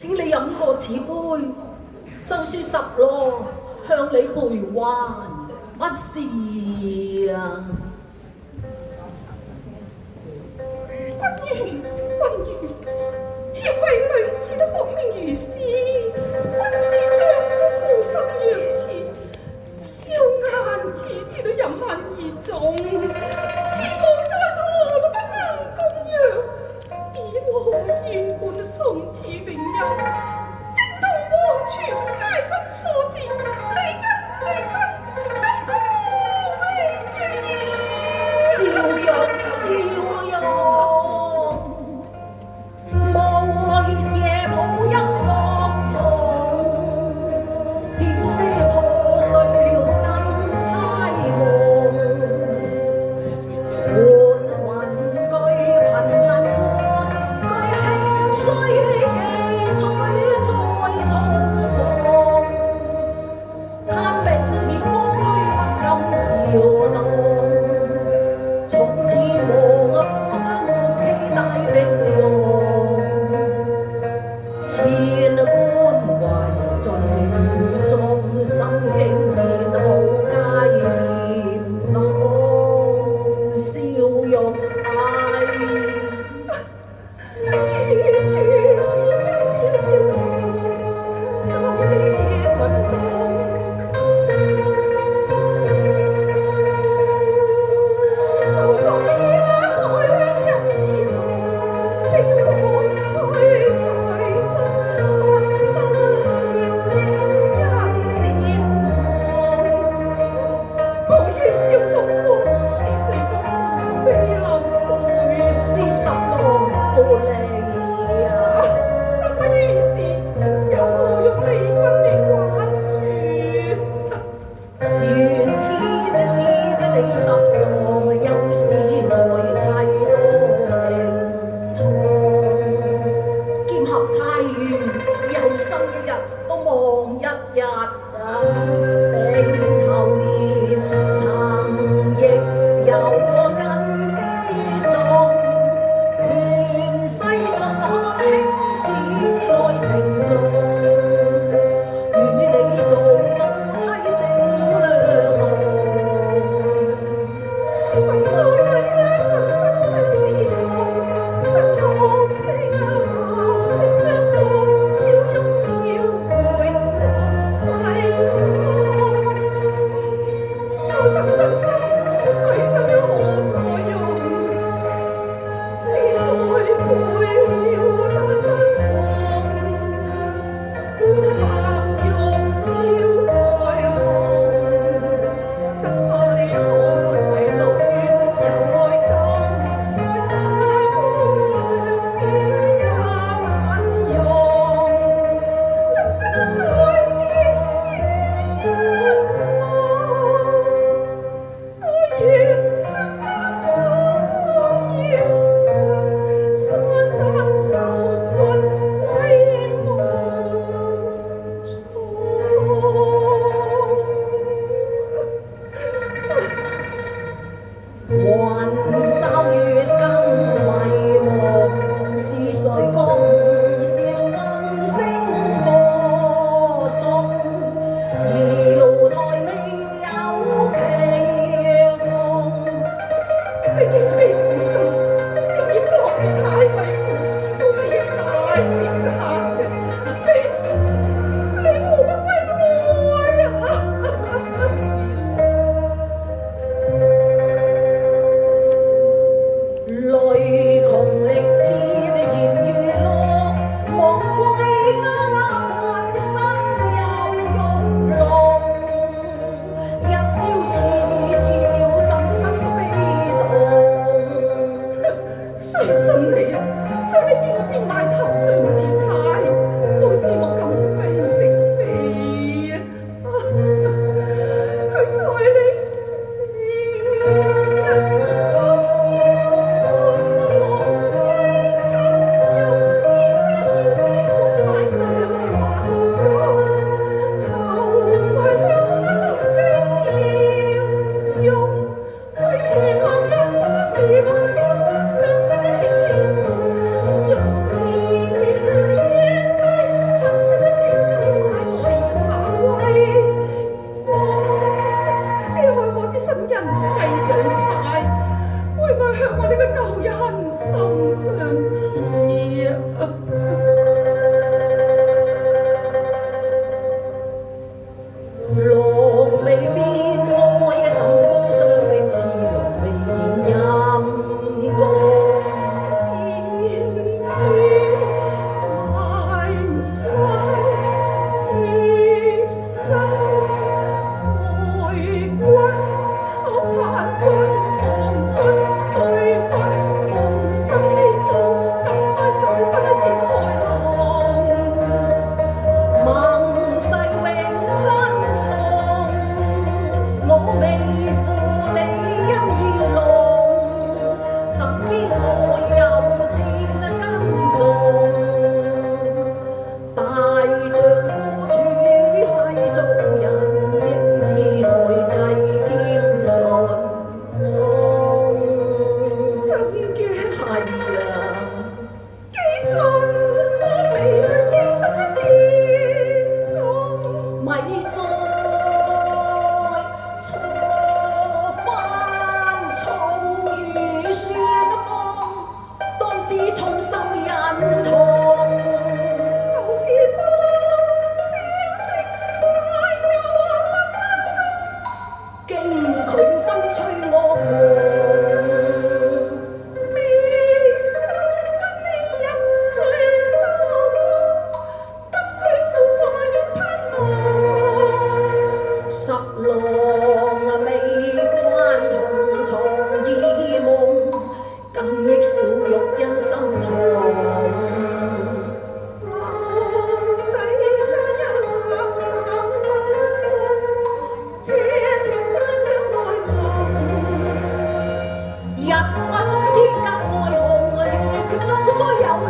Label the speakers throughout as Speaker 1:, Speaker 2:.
Speaker 1: 請你飲過此杯，就算十羅向你賠還不是啊！
Speaker 2: 君如，朝貴女子都莫名如斯，君是丈夫負心若此，笑顏次次都飲恨而重，慈母在堂都不能供養，以我願伴從此永休，正同黃泉皆不所至，離君不可永
Speaker 1: 笑容笑容，無月夜抱一樂夢，點些破碎了燈猜夢，換雲句頻頻換句輕衰記取再重逢，貪明月光驅不禁搖動。從此望啊，夫生沒期大冰溶，千般懷猶在雨中，心境變好皆面紅，笑容齊。
Speaker 2: 處處是飄送，今夜滾動。受過夜那愛香入時空，聽風吹吹中，分得照應人臉龐。我於笑東風，是誰共飛流水？
Speaker 1: 是十郎過嚟啊！
Speaker 2: 心不於是，又何用離君你關注？
Speaker 1: 願天知你十郎，又是愛妻多平痛，劍合釵圓，有生一日都望一日啊！並頭年曾亦有根基種，權勢盡看輕似之愛情重，願與你做到夫妻成兩紅。
Speaker 2: 君無女盡心相思痛，真學識學識將芳笑容調配盡世中。我心碎心有何所用？你再配了單身夢，白玉燒在夢，更怕你可沒為六月有愛感，愛灑風涼便也難容。怎不能再見於一夢？多願得望月山山守君歸夢中。
Speaker 1: 雲罩月更迷蒙，是誰共舌風聲播送？瑤台未有奇逢，
Speaker 2: 你竟非苦心，是以國太為苦，都是一大賤客啫。你何不歸愛啊？
Speaker 1: 淚窮力竭言如落，莫歸鴉群身有玉龍，一朝似了怎生飛動？
Speaker 2: 誰信你啊？想你叫我變賣頭上之釵，都知我今非昔比啊！佢在你城，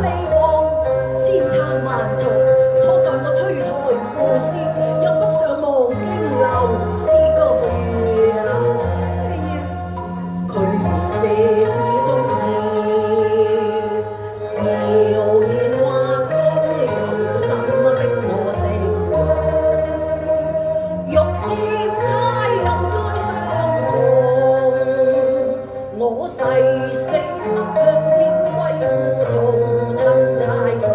Speaker 1: 利放，千差萬錯，錯在我推台賦詩，又不想忘經流詩句啊！
Speaker 2: 係啊，
Speaker 1: 佢面寫詩中意，謠言話中有心逼我成欲孽差又再相逢，我誓死不向天歸負重，吞柴佢。